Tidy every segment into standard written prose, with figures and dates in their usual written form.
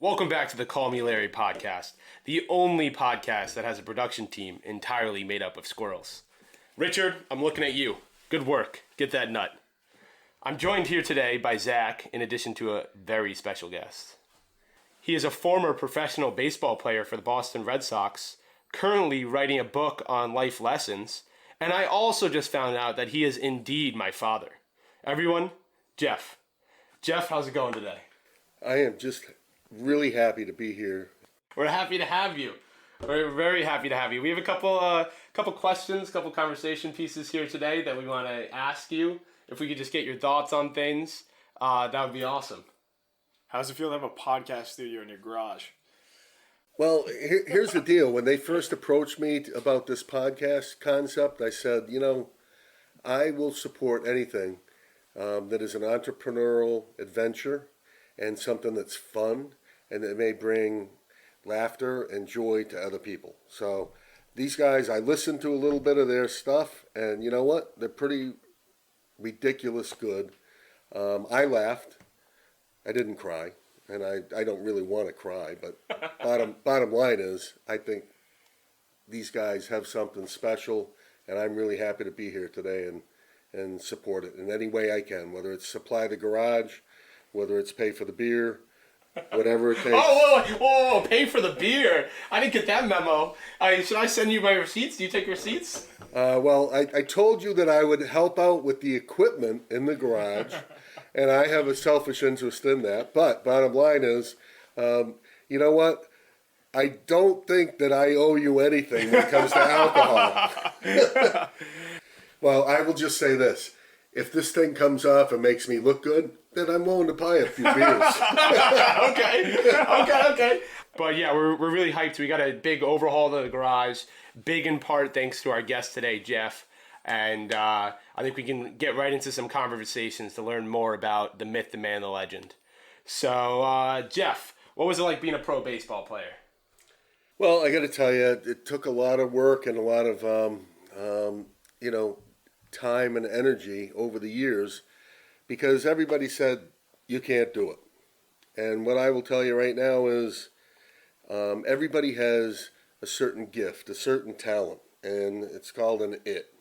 Welcome back to the Call Me Larry podcast, the only podcast that has a production team entirely made up of squirrels. Richard, I'm looking at you. Good work. Get that nut. I'm joined here today by Zach, in addition to a very special guest. He is a former professional baseball player for the Boston Red Sox, currently writing a book on life lessons, and I also just found out that he is indeed my father. Everyone, Jeff. Jeff, how's it going today? I am just really happy to be here. We're happy to have you. We're very happy to have you. We have a couple questions, couple conversation pieces here today that we want to ask you. If we could just get your thoughts on things, that would be awesome. How does it feel to have a podcast studio in your garage? Well, here's the deal. When they first approached me about this podcast concept, I said, I will support anything that is an entrepreneurial adventure and something that's fun and that may bring laughter and joy to other people. So these guys, I listened to a little bit of their stuff, and you know what? They're pretty ridiculous good. I laughed. I didn't cry, and I don't really want to cry, but bottom line is I think these guys have something special, and I'm really happy to be here today and support it in any way I can, whether it's supply the garage, whether it's pay for the beer, whatever it takes. Whoa, pay for the beer. I didn't get that memo. Should I send you my receipts? Do you take receipts? Well, I told you that I would help out with the equipment in the garage, and I have a selfish interest in that. But bottom line is, you know what? I don't think that I owe you anything when it comes to alcohol. Well, I will just say this. If this thing comes off and makes me look good, then I'm willing to buy a few beers. Okay. But yeah, we're really hyped. We got a big overhaul of the garage, big in part thanks to our guest today, Jeff. And I think we can get right into some conversations to learn more about the myth, the man, the legend. So, Jeff, what was it like being a pro baseball player? Well, I got to tell you, it took a lot of work and a lot of, time and energy over the years because everybody said you can't do it. And what I will tell you right now is everybody has a certain gift, a certain talent, and it's called an it.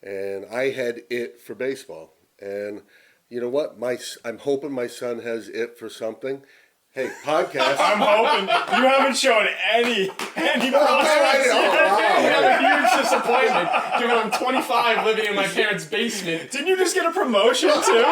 And I had it for baseball. And you know what? I'm hoping my son has it for something. Hey, podcast. I'm hoping you haven't shown any progress. You have a huge disappointment, given I'm 25 living in my parents' basement. Didn't you just get a promotion too?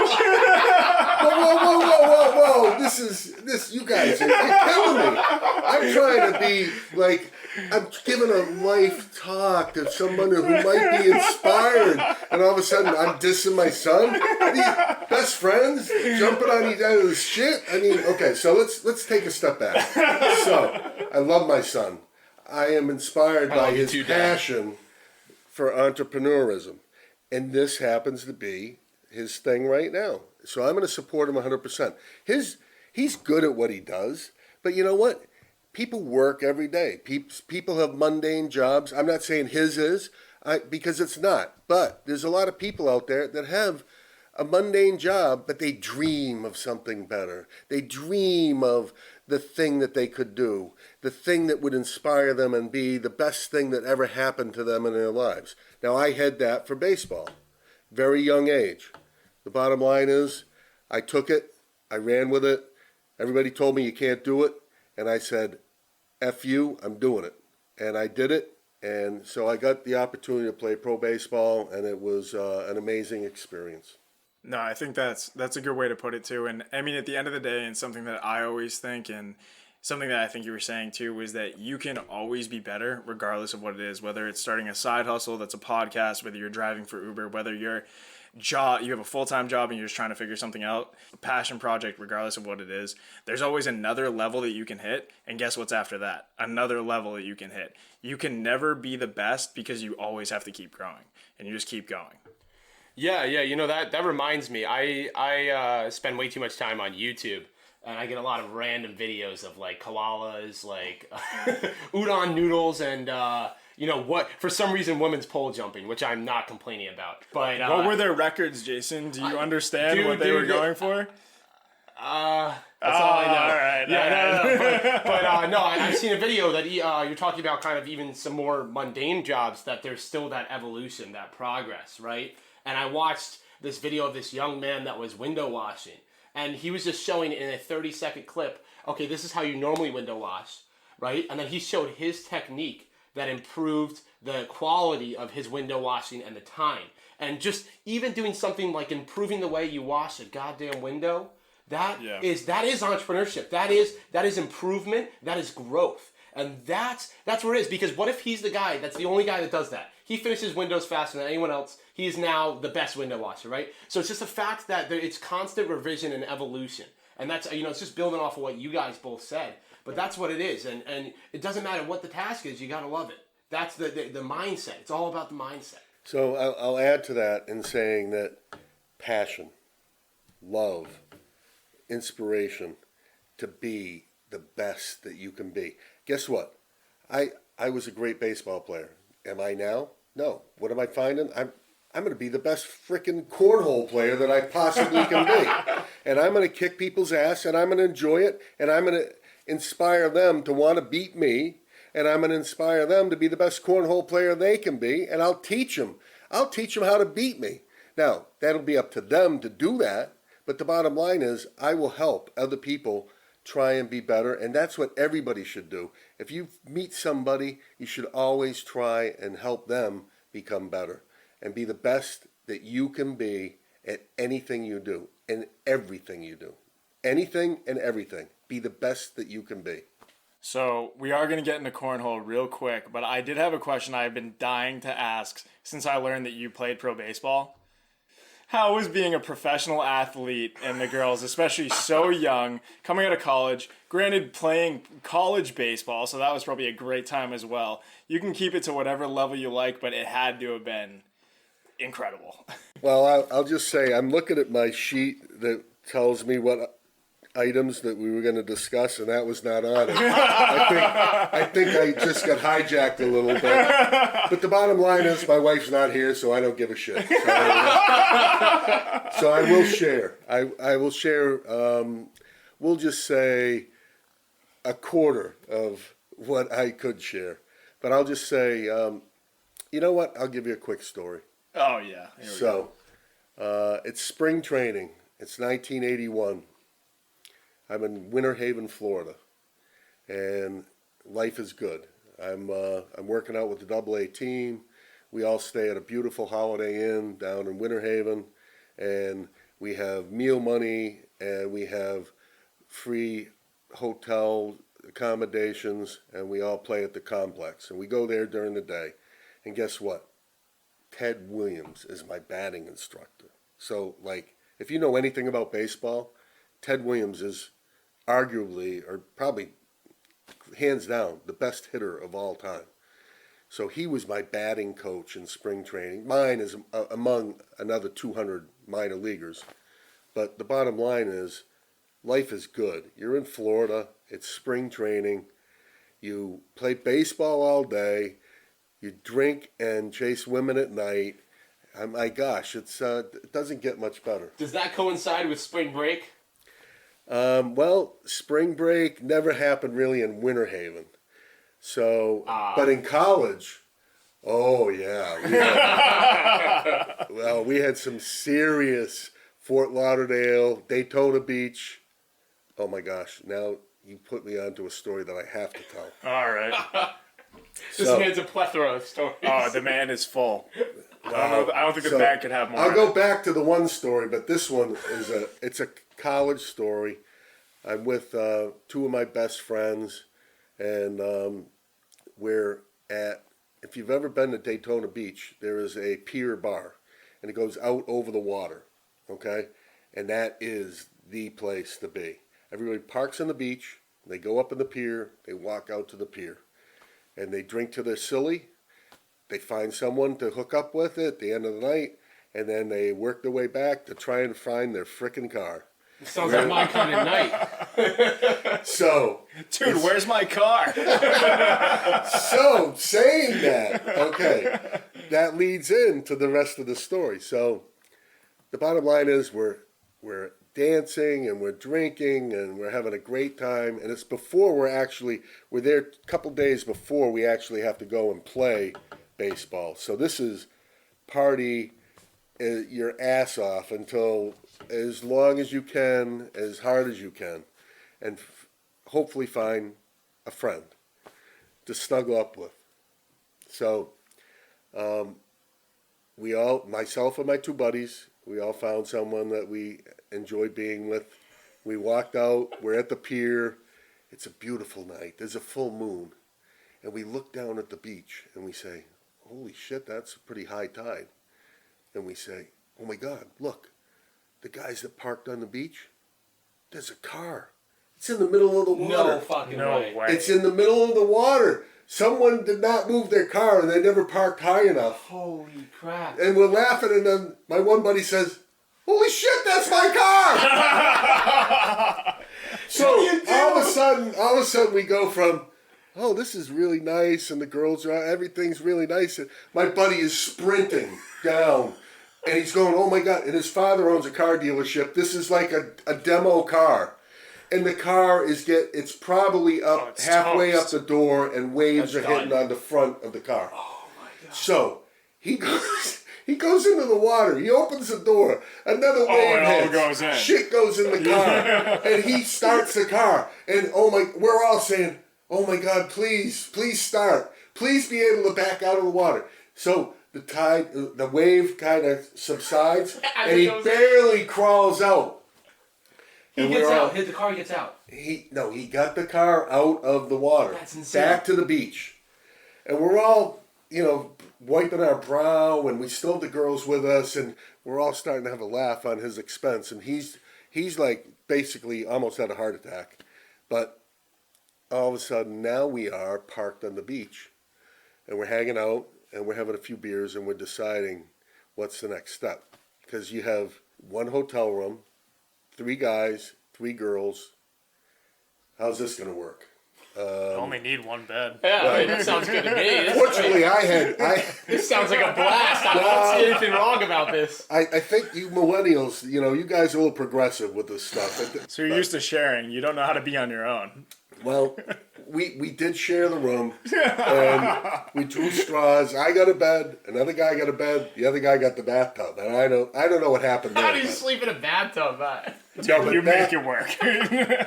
Whoa. This, you guys are killing me. I'm trying to be like, I'm giving a life talk to someone who might be inspired, and all of a sudden I'm dissing my son? These best friends jumping on each other's shit? I mean, okay, so let's take a step back. So, I love my son. I am inspired by his passion for entrepreneurism. And this happens to be his thing right now. So I'm going to support him 100%. He's good at what he does, but you know what? People work every day. People have mundane jobs. I'm not saying his is, because it's not. But there's a lot of people out there that have a mundane job, but they dream of something better. They dream of the thing that they could do, the thing that would inspire them and be the best thing that ever happened to them in their lives. Now, I had that for baseball, very young age. The bottom line is, I took it, I ran with it. Everybody told me you can't do it, and I said, F you, I'm doing it. And I did it, and so I got the opportunity to play pro baseball, and it was an amazing experience. No, I think that's a good way to put it too. And I mean, at the end of the day, and something that I always think, and something that I think you were saying too, was that you can always be better regardless of what it is, whether it's starting a side hustle that's a podcast, whether you're driving for Uber, whether you have a full-time job and you're just trying to figure something out, a passion project, regardless of what it is, there's always another level that you can hit. And guess what's after that? Another level that you can hit. You can never be the best because you always have to keep growing, and you just keep going. Yeah. That reminds me. I spend way too much time on YouTube, and I get a lot of random videos of like koalas, like udon noodles, and for some reason women's pole jumping, which I'm not complaining about. But what were their records, Jason? Do you understand what they were going for? That's all I know. All right. Yeah, no. seen a video that you're talking about kind of even some more mundane jobs, that there's still that evolution, that progress, right? And I watched this video of this young man that was window washing, and he was just showing in a 30-second clip, okay, this is how you normally window wash, right? And then he showed his technique that improved the quality of his window washing and the time. And just even doing something like improving the way you wash a goddamn window, that is entrepreneurship. That is improvement. That is growth. And that's where it is. Because what if he's the guy that's the only guy that does that? He finishes windows faster than anyone else. He is now the best window washer, right? So it's just a fact that it's constant revision and evolution. And that's, it's just building off of what you guys both said. But that's what it is. And it doesn't matter what the task is, you got to love it. That's the mindset. It's all about the mindset. So I'll add to that in saying that passion, love, inspiration to be the best that you can be. Guess what? I was a great baseball player. Am I now? No. What am I finding? I'm going to be the best freaking cornhole player that I possibly can be. And I'm going to kick people's ass, and I'm going to enjoy it, and I'm going to inspire them to want to beat me, and I'm going to inspire them to be the best cornhole player they can be, and I'll teach them. I'll teach them how to beat me. Now, that'll be up to them to do that, but the bottom line is I will help other people try and be better, and that's what everybody should do. If you meet somebody, you should always try and help them become better and be the best that you can be at anything you do and everything you do. Anything and everything. Be the best that you can be. So we are going to get into cornhole real quick, but I did have a question I've been dying to ask since I learned that you played pro baseball. How was being a professional athlete and the girls, especially so young, coming out of college, granted playing college baseball, so that was probably a great time as well. You can keep it to whatever level you like, but it had to have been incredible. Well, I'll just say I'm looking at my sheet that tells me what items that we were going to discuss, and that was not on it. I think I just got hijacked a little bit. But the bottom line is my wife's not here, so I don't give a shit. So I will share. I will share, we'll just say a quarter of what I could share. But I'll just say, you know what? I'll give you a quick story. Oh, yeah. So, it's spring training. It's 1981. I'm in Winter Haven, Florida, and life is good. I'm working out with the AA team. We all stay at a beautiful Holiday Inn down in Winter Haven, and we have meal money, and we have free hotel accommodations, and we all play at the complex. And we go there during the day, and guess what? Ted Williams is my batting instructor. So, like, if you know anything about baseball, Ted Williams is arguably, or probably hands down, the best hitter of all time. So he was my batting coach in spring training. Mine is among another 200 minor leaguers. But the bottom line is, life is good. You're in Florida. It's spring training. You play baseball all day. You drink and chase women at night. My gosh, it doesn't get much better. Does that coincide with spring break? Well, spring break never happened really in Winter Haven. So, but in college, oh yeah. We had some serious Fort Lauderdale, Daytona Beach. Oh my gosh, now you put me onto a story that I have to tell. All right. This man's a plethora of stories. Oh, the man is full. Wow. I don't think the man could have more. I'll go back to the one story, but this one is it's a college story. I'm with two of my best friends, and we're at, if you've ever been to Daytona Beach, there is a pier bar, and it goes out over the water, okay? And that is the place to be. Everybody parks on the beach, they go up in the pier, they walk out to the pier, and they drink till they're silly. They find someone to hook up with at the end of the night, and then they work their way back to try and find their frickin' car. Sounds like my kind of night. So, dude, where's my car? So, saying that, okay, that leads into the rest of the story. So, the bottom line is we're dancing and we're drinking and we're having a great time. And it's before we're there a couple days before we actually have to go and play baseball. So this is party your ass off until as long as you can, as hard as you can, and hopefully find a friend to snuggle up with. So we all, myself and my two buddies, we all found someone that we enjoy being with. We walked out, we're at the pier. It's a beautiful night. There's a full moon. And we look down at the beach and we say, holy shit, that's a pretty high tide. And we say, oh my God, look, the guys that parked on the beach, there's a car. It's in the middle of the water. No fucking way. It's in the middle of the water. Someone did not move their car and they never parked high enough. Holy crap. And we're laughing and then my one buddy says, holy shit, that's my car! So all of a sudden we go from, oh, this is really nice and the girls are out, everything's really nice. And my buddy is sprinting down and he's going, oh my God. And his father owns a car dealership. This is like a demo car. And the car it's probably up halfway toast. up the door and waves That's are hitting done. on the front of the car. Oh my God. So he goes into the water. He opens the door. Another wave it all hits. goes in. Shit goes in the car. And he starts the car. And we're all saying, oh my God, please start. Please be able to back out of the water. So the wave kind of subsides and he barely crawls out. He gets out. Hit the car, he gets out. He got the car out of the water. That's insane. Back to the beach. And we're all, wiping our brow and we still have the girls with us and we're all starting to have a laugh on his expense. And he's like basically almost had a heart attack. But all of a sudden now we are parked on the beach and we're hanging out and we're having a few beers and we're deciding what's the next step. Because you have one hotel room, 3 guys, 3 girls. How's this going to work? Only need one bed. Yeah, I mean, that sounds good to me. Fortunately, This sounds like a blast. I don't see anything wrong about this. I think you millennials, you guys are a little progressive with this stuff. So you're used to sharing. You don't know how to be on your own. Well, we did share the room, and we drew straws. I got a bed, another guy got a bed, the other guy got the bathtub, and I don't know what happened there. How do you sleep in a bathtub? You make it work.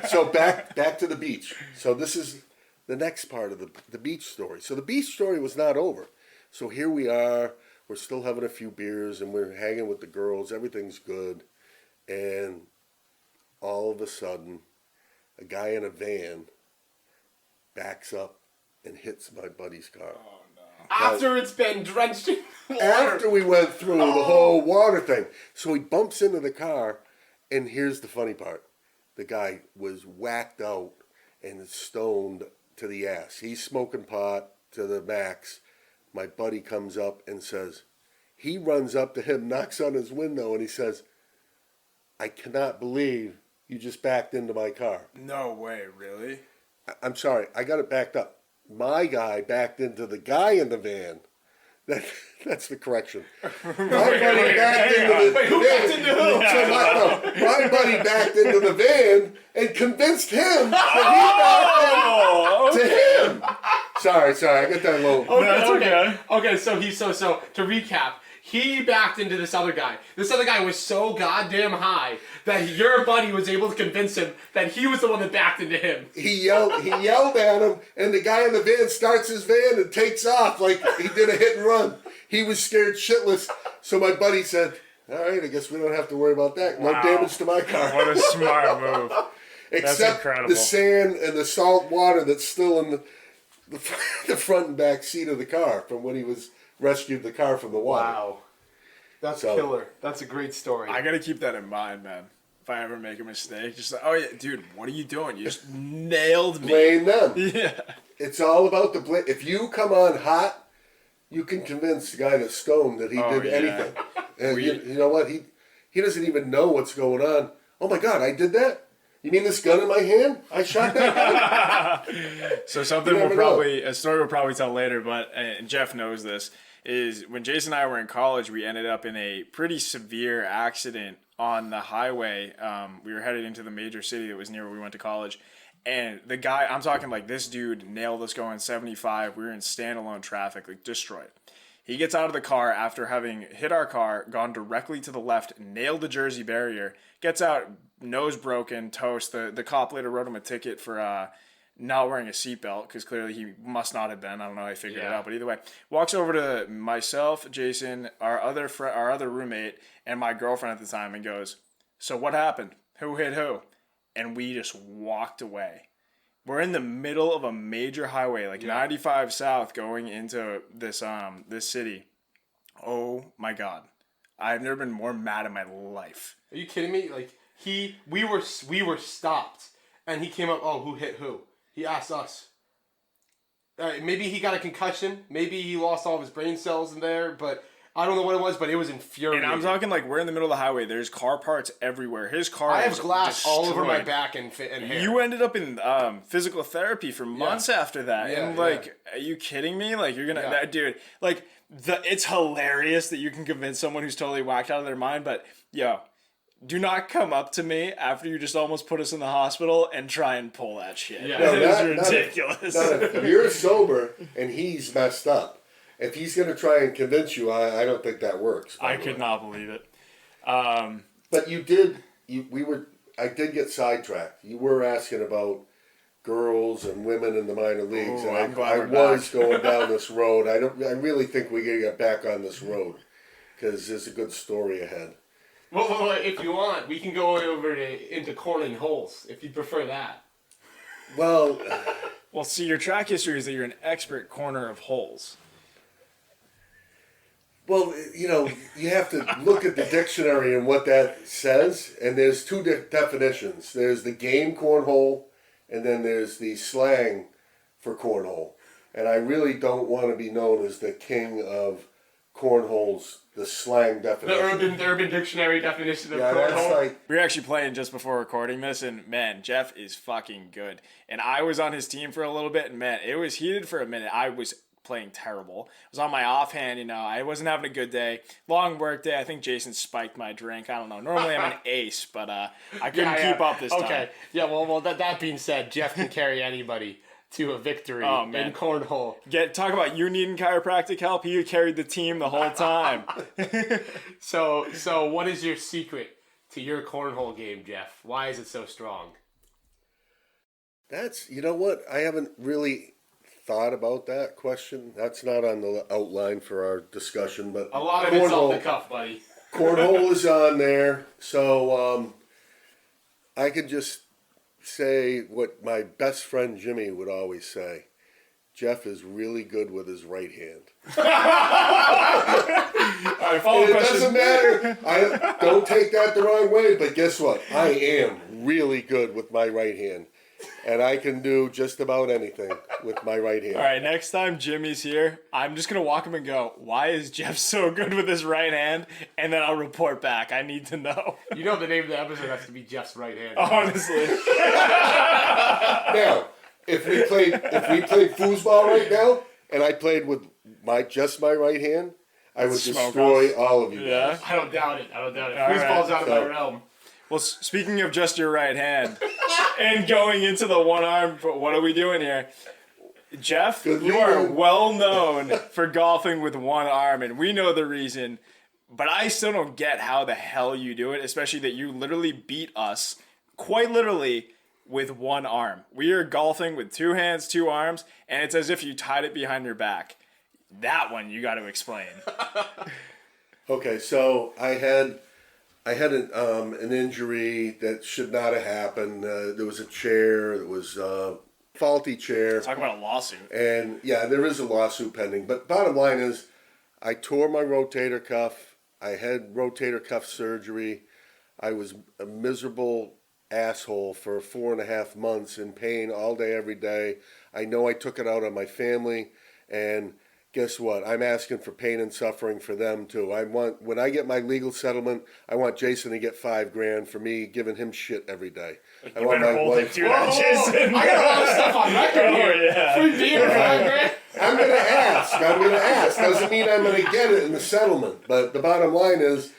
So back to the beach. So this is the next part of the beach story. So the beach story was not over. So here we are. We're still having a few beers, and we're hanging with the girls. Everything's good, and all of a sudden, a guy in a van backs up and hits my buddy's car. Oh, no. After it's been drenched in water. After we went through the whole water thing. So he bumps into the car, and here's the funny part. The guy was whacked out and stoned to the ass. He's smoking pot to the max. My buddy comes up and says, he runs up to him, knocks on his window, and he says, I cannot believe you just backed into my car. No way, really? I'm sorry, I got it backed up. My guy backed into the guy in the van. That's the correction. My buddy backed into the van. Who backed into who? So my buddy backed into the van and convinced him that he backed into him. Sorry, I got that low. Okay, so to recap, he backed into this other guy. This other guy was so goddamn high that your buddy was able to convince him that he was the one that backed into him. He yelled at him, and the guy in the van starts his van and takes off like he did a hit and run. He was scared shitless, so my buddy said, all right, I guess we don't have to worry about that. No damage to my car. What a smart move. Except the sand and the salt water that's still in the front and back seat of the car from when he rescued the car from the water. Wow. That's killer. That's a great story. I gotta keep that in mind, man. If I ever make a mistake, just like, oh yeah, dude, what are you doing? You just nailed me. Blame them. Yeah. It's all about the blame. If you come on hot, you can convince the guy that's stoned that he did anything. And you know what? He doesn't even know what's going on. Oh my God, I did that? You mean this gun in my hand? I shot that gun? So a story we'll probably tell later, but and Jeff knows this, is when Jason and I were in college, we ended up in a pretty severe accident on the highway. We were headed into the major city that was near where we went to college. And the guy, I'm talking like this dude nailed us going 75. We were in standalone traffic, like destroyed. He gets out of the car after having hit our car, gone directly to the left, nailed the Jersey barrier, gets out, nose broken, toast. The cop later wrote him a ticket for not wearing a seatbelt because clearly he must not have been. I don't know how he figured it out, but either way, walks over to myself, Jason, our other roommate, and my girlfriend at the time, and goes, "So what happened? Who hit who?" And we just walked away. We're in the middle of a major highway, like 95 South, going into this city. Oh my God, I've never been more mad in my life. Are you kidding me? Like we were stopped, and he came up. Oh, who hit who? He asked us. Maybe he got a concussion. Maybe he lost all of his brain cells in there, but I don't know what it was, but it was infuriating. And I'm talking like we're in the middle of the highway. There's car parts everywhere. His car I have is glass all over my destroyed. back and hair. You ended up in physical therapy for months after that. Yeah, and like, are you kidding me? Like, you're going to, dude, like, it's hilarious that you can convince someone who's totally whacked out of their mind, but yo, do not come up to me after you just almost put us in the hospital and try and pull that shit. Yeah. No, It is ridiculous. If you're sober and he's messed up, if he's going to try and convince you, I don't think that works. I could not believe it. But I did get sidetracked. You were asking about girls and women in the minor leagues, and I'm glad I we're was back. going down this road. I really think we got to get back on this road because there's a good story ahead. Well, if you want, we can go over into cornering holes if you prefer that. Well, Well, see, your track history is that you're an expert corner of holes. Well, you have to look at the dictionary and what that says, and there's two definitions. There's the game cornhole, and then there's the slang for cornhole. And I really don't want to be known as the king of cornholes, the slang definition. The urban dictionary definition of Yeah, cornhole. that's like, We were actually playing just before recording this, and man, Jeff is fucking good. And I was on his team for a little bit, and man, it was heated for a minute. I was playing terrible. I was on my offhand, I wasn't having a good day. Long work day. I think Jason spiked my drink. I don't know. Normally I'm an ace, but I couldn't keep up this time. Okay. Yeah, well that being said, Jeff can carry anybody to a victory in cornhole. Talk about you needing chiropractic help. He carried the team the whole time. So what is your secret to your cornhole game, Jeff? Why is it so strong? you know what? I haven't really thought about that question. That's not on the outline for our discussion, but A lot of it's off the cuff, buddy. cornhole is on there, so I could just say what my best friend Jimmy would always say. Jeff is really good with his right hand. All right, follow And it question. doesn't matter. I don't take that the wrong way, but guess what? I am really good with my right hand. And I can do just about anything with my right hand. All right, next time Jimmy's here, I'm just going to walk him and go, why is Jeff so good with his right hand? And then I'll report back. I need to know. You know the name of the episode has to be Jeff's right hand. Honestly. Now, if we played foosball right now, and I played with just my right hand, I would Smoke destroy all of you Yeah. guys. I don't doubt it. right, Foosball's out of my so- realm. Well, speaking of just your right hand and going into the one arm, what are we doing here? Jeff, Good you are lead. well known for golfing with one arm, and we know the reason, but I still don't get how the hell you do it, especially that you literally beat us, quite literally, with one arm. We are golfing with two hands, two arms, and it's as if you tied it behind your back. That one you got to explain. Okay, so I had an injury that should not have happened. There was a chair that was faulty chair. Talk about a lawsuit. And yeah, there is a lawsuit pending. But bottom line is, I tore my rotator cuff. I had rotator cuff surgery. I was a miserable asshole for 4.5 months in pain all day, every day. I know I took it out on my family. And guess what? I'm asking for pain and suffering for them too. When I get my legal settlement, I want Jason to get $5,000 for me giving him shit every day. I want my wife. Whoa, I got a lot of stuff on record here. yeah. Free beer, $5,000. I'm gonna ask. Doesn't mean I'm gonna get it in the settlement. But the bottom line is,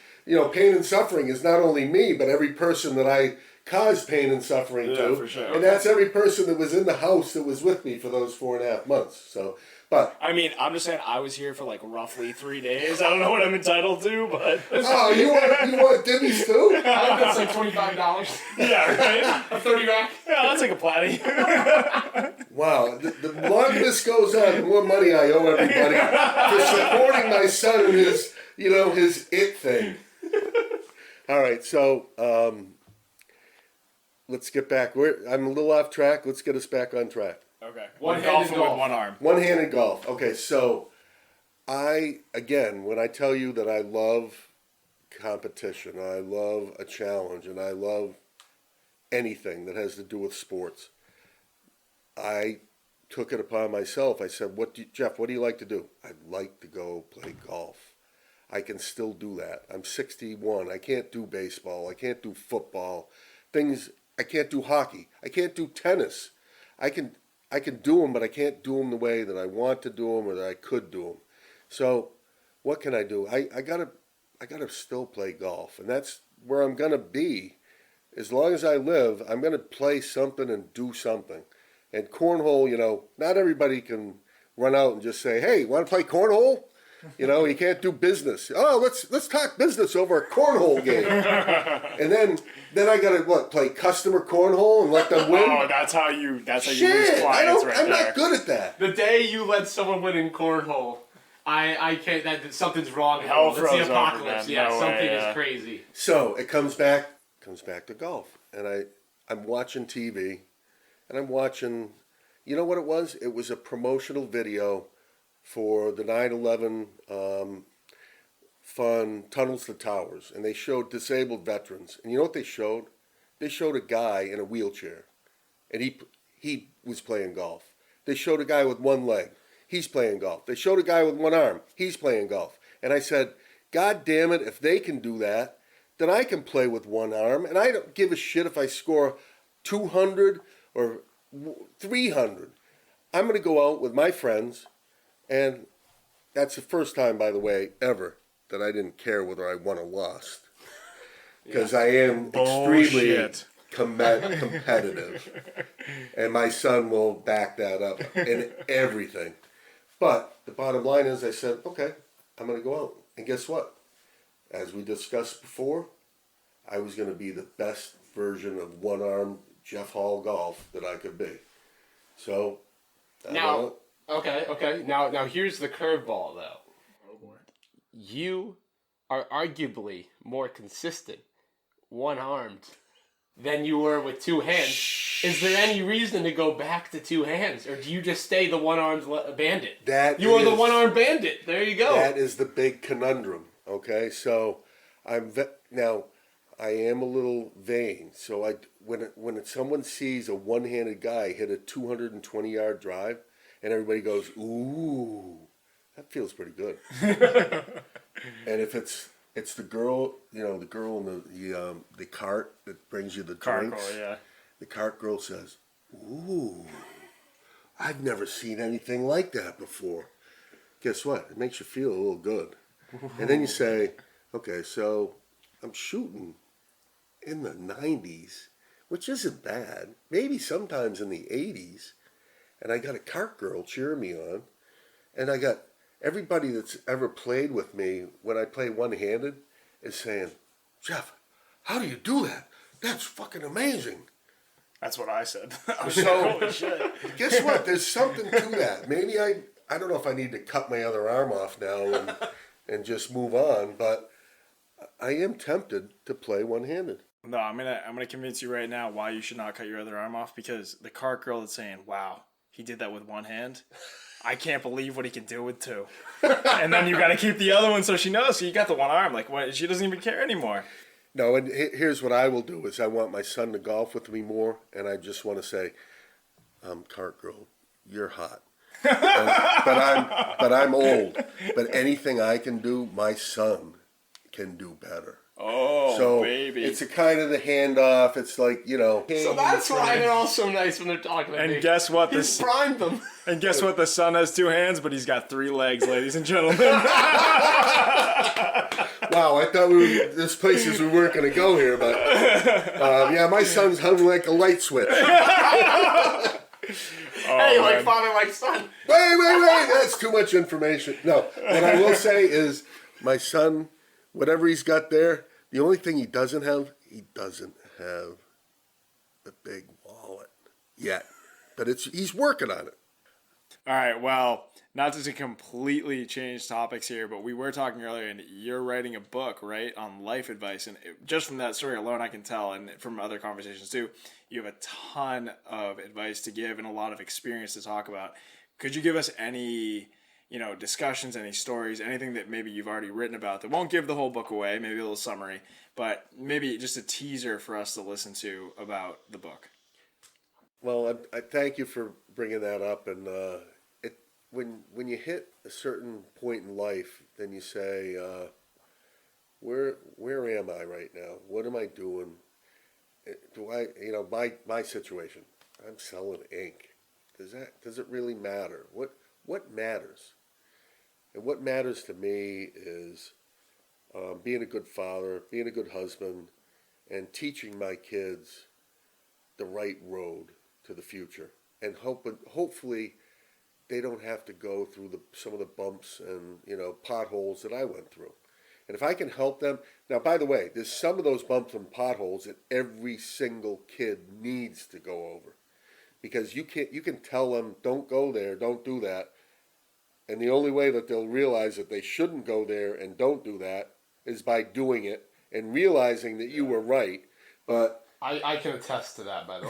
pain and suffering is not only me, but every person that I caused pain and suffering to. For sure. And that's every person that was in the house that was with me for those 4.5 months. So, but I mean, I'm just saying I was here for like roughly 3 days. I don't know what I'm entitled to, but oh, you want Dimmies too? That's like $25. yeah, right. A 30 rack. Yeah, that's like a platy. Wow, the longer this goes on, the more money I owe everybody for supporting my son and his it thing. All right, so let's get back. I'm a little off track. Let's get us back on track. Okay. One-handed golf. with one arm. One-handed golf. Okay, so when I tell you that I love competition, I love a challenge, and I love anything that has to do with sports, I took it upon myself. I said, Jeff, what do you like to do? I'd like to go play golf. I can still do that. I'm 61. I can't do baseball. I can't do football. I can't do hockey. I can't do tennis. I can do them, but I can't do them the way that I want to do them or that I could do them. So what can I do? I gotta still play golf, and that's where I'm gonna be. As long as I live, I'm gonna play something and do something. And cornhole, not everybody can run out and just say, "Hey, want to play cornhole?" You can't do business. Oh, let's talk business over a cornhole game. And then I gotta play customer cornhole and let them win. Oh, that's how you lose Shit, clients I'm not good at that. The day you let someone win in cornhole, I can't. That something's wrong. Hell That's froze the over, apocalypse. man. Yeah, No something way, is crazy. So it comes back to golf, and I'm watching TV, and I'm watching. You know what it was? It was a promotional video for the 9/11 fund, Tunnels to Towers, and they showed disabled veterans. And you know what they showed? They showed a guy in a wheelchair, and he was playing golf. They showed a guy with one leg. He's playing golf. They showed a guy with one arm. He's playing golf. And I said, God damn it, if they can do that, then I can play with one arm, and I don't give a shit if I score 200 or 300. I'm going to go out with my friends, and that's the first time, by the way, ever that I didn't care whether I won or lost. Because I am extremely competitive. And my son will back that up in everything. But the bottom line is I said, okay, I'm going to go out. And guess what? As we discussed before, I was going to be the best version of one-armed Jeff Hall golf that I could be. So, Now, okay. Now here's the curveball, though. Oh boy. You are arguably more consistent, one-armed, than you were with two hands. Is there any reason to go back to two hands, or do you just stay the one-armed bandit? You are the one-armed bandit. There you go. That is the big conundrum. Okay, so now I am a little vain. So when someone sees a one-handed guy hit a 220-yard drive, and everybody goes, "Ooh, that feels pretty good." And if it's the girl, the girl in the cart that brings you the drinks. Girl, yeah. The cart girl says, "Ooh, I've never seen anything like that before." Guess what? It makes you feel a little good. And then you say, okay, so I'm shooting in the 90s, which isn't bad. Maybe sometimes in the 80s. And I got a cart girl cheering me on. And I got everybody that's ever played with me when I play one-handed is saying, "Jeff, how do you do that? That's fucking amazing." That's what I said. So, Holy shit. guess what? There's something to that. Maybe I don't know if I need to cut my other arm off now and just move on, but I am tempted to play one-handed. No, I'm gonna convince you right now why you should not cut your other arm off, because the cart girl is saying, "Wow, he did that with one hand. I can't believe what he can do with two." And then you got to keep the other one so she knows. So you got the one arm. Like, what? She doesn't even care anymore. No, and here's what I will do is I want my son to golf with me more, and I just want to say, cart girl, you're hot. But I'm old. But anything I can do, my son can do better. Oh, So baby. it's a kind of the handoff. It's like, So that's why they're all so nice when they're talking to me. And guess what? He's primed them. And guess what? The son has 2 hands, but he's got 3 legs, ladies and gentlemen. Wow, I thought there's places we weren't going to go here, but yeah, my son's hung like a light switch. Hey, like father, like son. Wait, that's too much information. No, what I will say is my son, whatever he's got there, the only thing he doesn't have a big wallet yet. But he's working on it. All right, well, not to completely change topics here, but we were talking earlier, and you're writing a book, right, on life advice. And just from that story alone, I can tell, and from other conversations too, you have a ton of advice to give and a lot of experience to talk about. Could you give us any, discussions, any stories, anything that maybe you've already written about that won't give the whole book away, maybe a little summary, but maybe just a teaser for us to listen to about the book? Well, I thank you for bringing that up. And when you hit a certain point in life, then you say, where am I right now? What am I doing? Do I, my situation? I'm selling ink. Does it really matter? What matters? And what matters to me is being a good father, being a good husband, and teaching my kids the right road to the future, and hopefully they don't have to go through some of the bumps and potholes that I went through. And if I can help them, now by the way, there's some of those bumps and potholes that every single kid needs to go over, because you can tell them don't go there, don't do that, and the only way that they'll realize that they shouldn't go there and don't do that is by doing it and realizing that you were right, but. I can attest to that, by the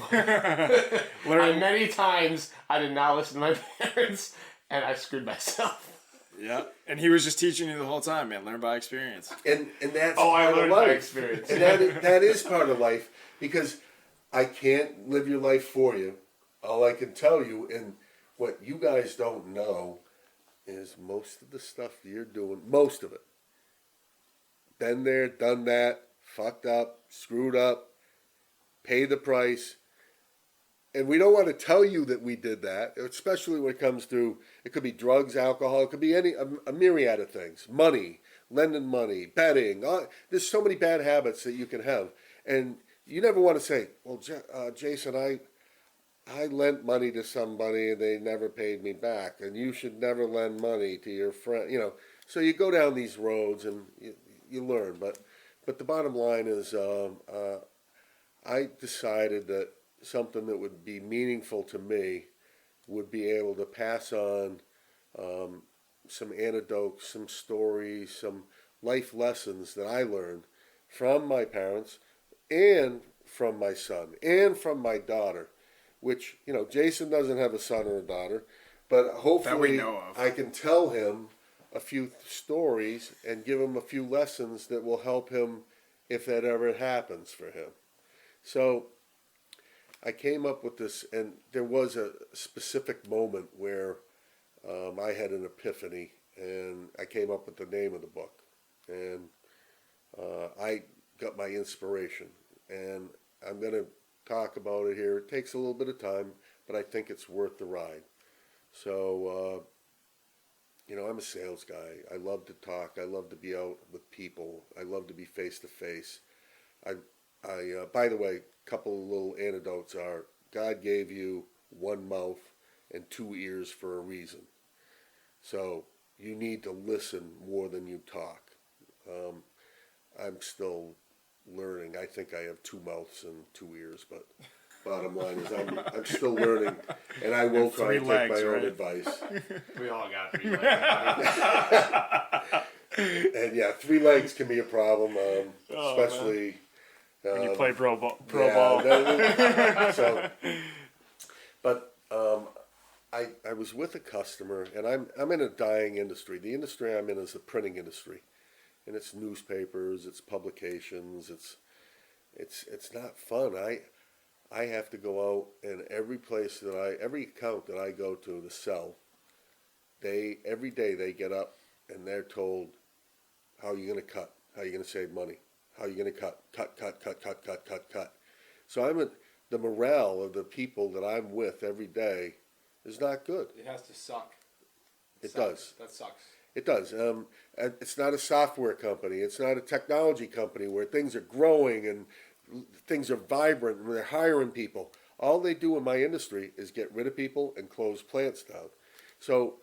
way. Many times I did not listen to my parents, and I screwed myself. Yeah, and he was just teaching you the whole time, man. Learn by experience. And that's I part learned of life. by experience. And that is part of life, because I can't live your life for you. All I can tell you, and what you guys don't know, is most of the stuff you're doing, most of it, been there, done that, fucked up, screwed up, pay the price. And we don't want to tell you that we did that, especially when it comes to, it could be drugs, alcohol, it could be a myriad of things. Money, lending money, betting. There's so many bad habits that you can have. And you never want to say, well, Jason, I lent money to somebody and they never paid me back. And you should never lend money to your friend. So you go down these roads and you learn. But the bottom line is, I decided that something that would be meaningful to me would be able to pass on some anecdotes, some stories, some life lessons that I learned from my parents and from my son and from my daughter, which, Jason doesn't have a son or a daughter, but hopefully I can tell him a few stories and give him a few lessons that will help him if that ever happens for him. So I came up with this, and there was a specific moment where I had an epiphany, and I came up with the name of the book. And I got my inspiration, and I'm going to talk about it here. It takes a little bit of time, but I think it's worth the ride. So, I'm a sales guy. I love to talk. I love to be out with people. I love to be face-to-face. By the way, a couple of little anecdotes are, God gave you one mouth and 2 ears for a reason. So you need to listen more than you talk. I'm still learning. I think I have 2 mouths and 2 ears, but bottom line is I'm still learning, and I will try and take my own advice. We all got 3 legs. And yeah, 3 legs can be a problem, especially... when you play pro ball. I was with a customer, and I'm in a dying industry. The industry I'm in is the printing industry, and it's newspapers, it's publications, it's not fun. I have to go out, and every account that I go to sell, every day they get up and they're told, how are you going to cut? How are you going to save money? How are you going to cut? So the morale of the people that I'm with every day is not good. It has to suck. It does. That sucks. It does. It's not a software company. It's not a technology company where things are growing and things are vibrant and they're hiring people. All they do in my industry is get rid of people and close plants down. So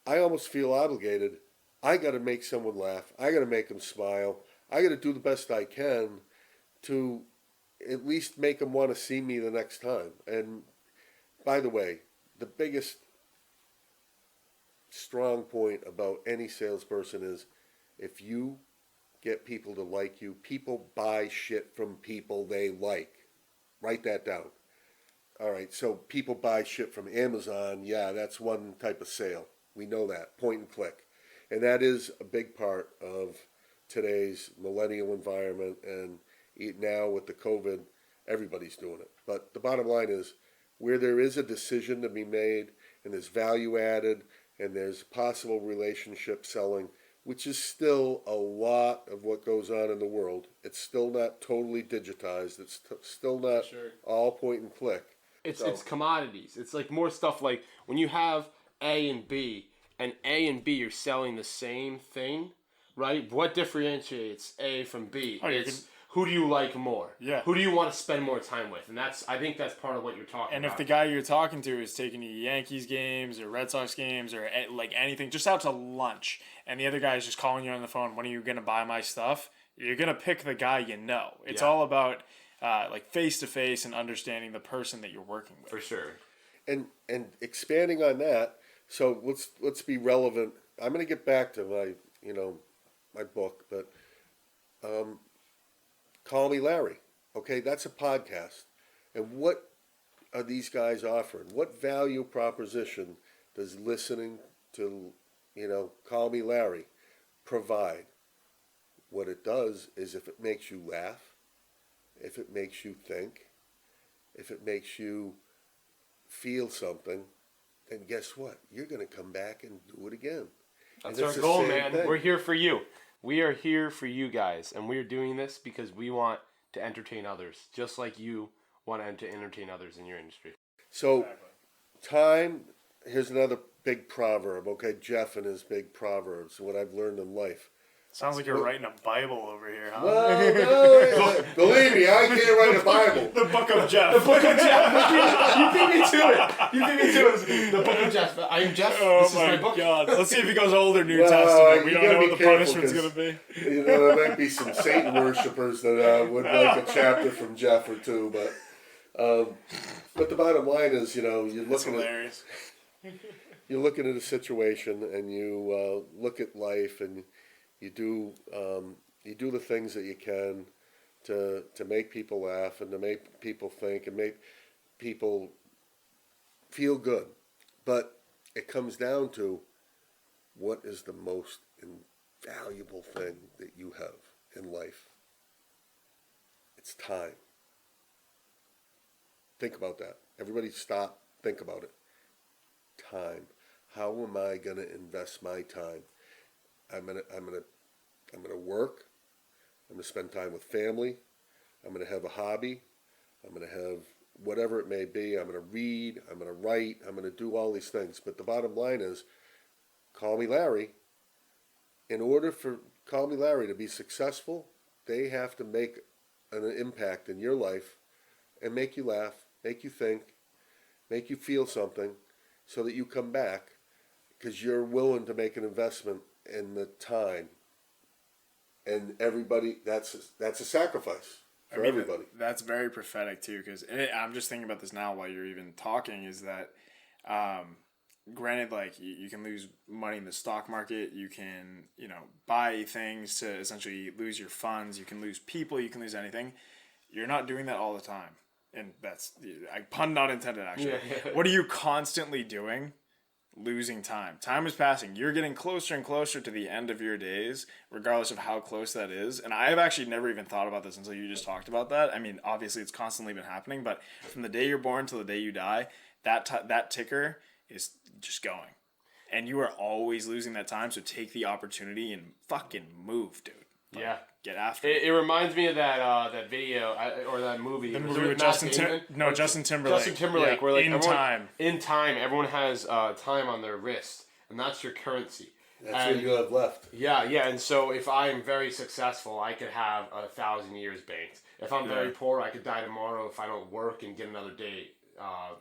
I almost feel obligated. I got to make someone laugh. I got to make them smile. I got to do the best I can to at least make them want to see me the next time. And by the way, the biggest strong point about any salesperson is if you get people to like you, people buy shit from people they like. Write that down. All right, so people buy shit from Amazon. Yeah, that's one type of sale. We know that, point and click. And that is a big part of today's millennial environment. And now with the COVID, everybody's doing it. But the bottom line is where there is a decision to be made and there's value added and there's possible relationship selling, which is still a lot of what goes on in the world. It's still not totally digitized. It's still not all point and click. It's commodities. It's like more stuff like when you have A and B are selling the same thing, right? What differentiates A from B? Who do you like more? Yeah. Who do you want to spend more time with? And I think that's part of what you're talking about. And if the guy you're talking to is taking you to Yankees games or Red Sox games or like anything, just out to lunch, and the other guy is just calling you on the phone, when are you going to buy my stuff? You're going to pick the guy you know. It's all about like face-to-face and understanding the person that you're working with. For sure. And expanding on that, so let's be relevant. I'm going to get back to my book, but Call Me Larry. Okay, that's a podcast. And what are these guys offering? What value proposition does listening to, Call Me Larry provide? What it does is if it makes you laugh, if it makes you think, if it makes you feel something, then guess what? You're going to come back and do it again. That's our goal, man. We're here for you. We are here for you guys, and we're doing this because we want to entertain others, just like you want to entertain others in your industry. So, time, here's another big proverb, okay? Jeff and his big proverbs, what I've learned in life. Sounds like you're writing a Bible over here, huh? Well, no, believe me, I can't write a Bible. The Book of Jeff. The Book of Jeff. You beat me to it. The Book of Jeff. I am Jeff. Oh, this is my book. God. Let's see if he goes Old or New Testament. We don't know what the punishment's going to be. There might be some Satan worshipers that would like a chapter from Jeff or two, but the bottom line is, you're looking at a situation and you look at life and you do the things that you can to make people laugh and to make people think and make people feel good. But it comes down to what is the most invaluable thing that you have in life. It's time. Think about that. Everybody stop, think about it. Time. How am I going to invest my time? I'm gonna work. I'm gonna spend time with family. I'm gonna have a hobby. I'm gonna have whatever it may be. I'm gonna read. I'm gonna write. I'm gonna do all these things. But the bottom line is, Call Me Larry. In order for Call Me Larry to be successful, they have to make an impact in your life and make you laugh, make you think, make you feel something, so that you come back because you're willing to make an investment in the time. And everybody, that's a sacrifice for everybody. That's very prophetic too, because I'm just thinking about this now while you're even talking, is that granted, like you can lose money in the stock market, you can buy things to essentially lose your funds, you can lose people, you can lose anything. You're not doing that all the time, and that's pun not intended actually. Yeah. What are you constantly doing? Losing time. Time is passing. You're getting closer and closer to the end of your days, regardless of how close that is. And I've actually never even thought about this until you just talked about that. I mean, obviously it's constantly been happening, but from the day you're born till the day you die, that ticker is just going. And you are always losing that time, so take the opportunity and fucking move, dude. Yeah. get after it. It reminds me of that video or that movie. The Was movie it with Justin Timberlake. Justin Timberlake. Justin Timberlake. Yeah, Where like in time, everyone has time on their wrist, and that's your currency. That's what you have left. Yeah, and so if I'm very successful, I could have 1,000 years banked. If I'm very poor, I could die tomorrow if I don't work and get another day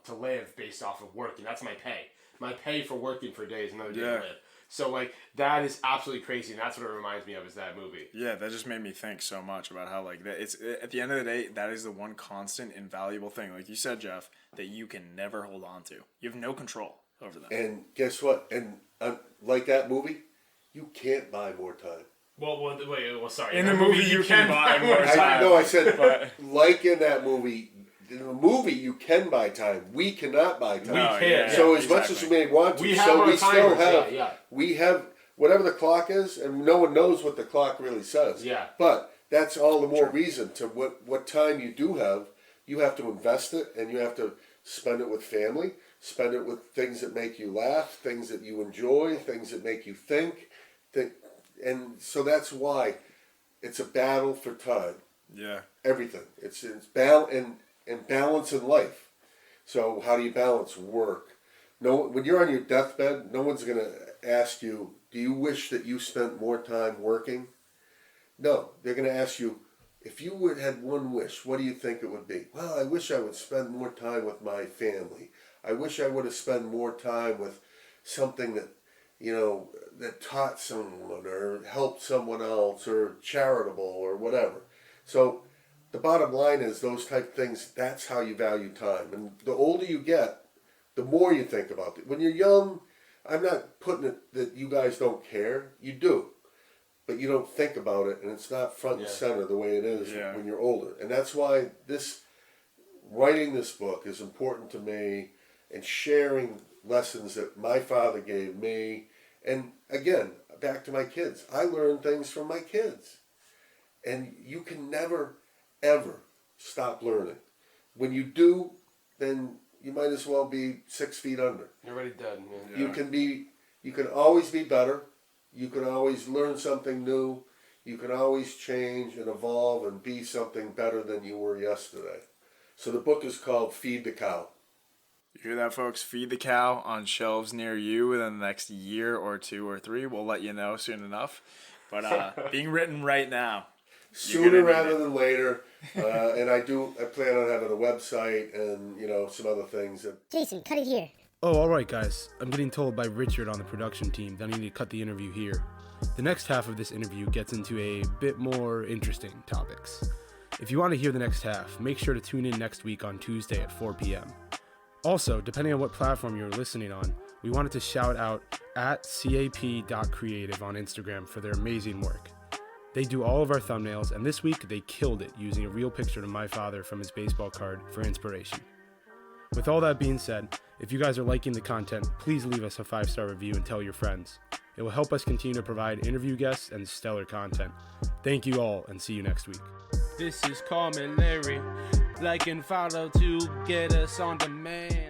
to live based off of working. That's my pay. My pay for working for a day is another day to live. So, like, that is absolutely crazy, and that's what it reminds me of, is that movie. Yeah, that just made me think so much about how, like, that it's at the end of the day, that is the one constant, invaluable thing, like you said, Jeff, that you can never hold on to. You have no control over that. And guess what? And like that movie, you can't buy more time. Sorry. In the movie, you can buy more time. I said, like in that movie, in the movie, you can buy time. We cannot buy time. We can. So as much as we may want to, we still have. We have whatever the clock is, and no one knows what the clock really says. Yeah. But that's all the more reason to what time you do have. You have to invest it, and you have to spend it with family. Spend it with things that make you laugh, things that you enjoy, things that make you think. And so that's why it's a battle for time. Yeah. Everything. It's balance in life. So how do you balance work? When you're on your deathbed, no one's going to ask you, do you wish that you spent more time working? No. They're going to ask you, if you had one wish, what do you think it would be? Well, I wish I would spend more time with my family. I wish I would have spent more time with something that, that taught someone or helped someone else or charitable or whatever. So the bottom line is those type of things, that's how you value time. And the older you get, the more you think about it. When you're young, I'm not putting it that you guys don't care. You do. But you don't think about it, and it's not front and center the way it is when you're older. And that's why writing this book is important to me, and sharing lessons that my father gave me. And again, back to my kids. I learned things from my kids. And you can never, ever stop learning. When you do, then you might as well be 6 feet under. You're already dead. Yeah. You can always be better. You can always learn something new. You can always change and evolve and be something better than you were yesterday. So the book is called Feed the Cow. You hear that, folks? Feed the cow on shelves near you within the next year or 2 or 3. We'll let you know soon enough. But being written right now. Sooner rather than later. And I plan on having a website and, some other things. Jason, cut it here. Oh, all right, guys. I'm getting told by Richard on the production team that I need to cut the interview here. The next half of this interview gets into a bit more interesting topics. If you want to hear the next half, make sure to tune in next week on Tuesday at 4 p.m. Also, depending on what platform you're listening on, we wanted to shout out at cap.creative on Instagram for their amazing work. They do all of our thumbnails, and this week they killed it using a real picture of my father from his baseball card for inspiration. With all that being said, if you guys are liking the content, please leave us a 5-star review and tell your friends. It will help us continue to provide interview guests and stellar content. Thank you all, and see you next week. This is Carmen Larry. Like and follow to get us on demand.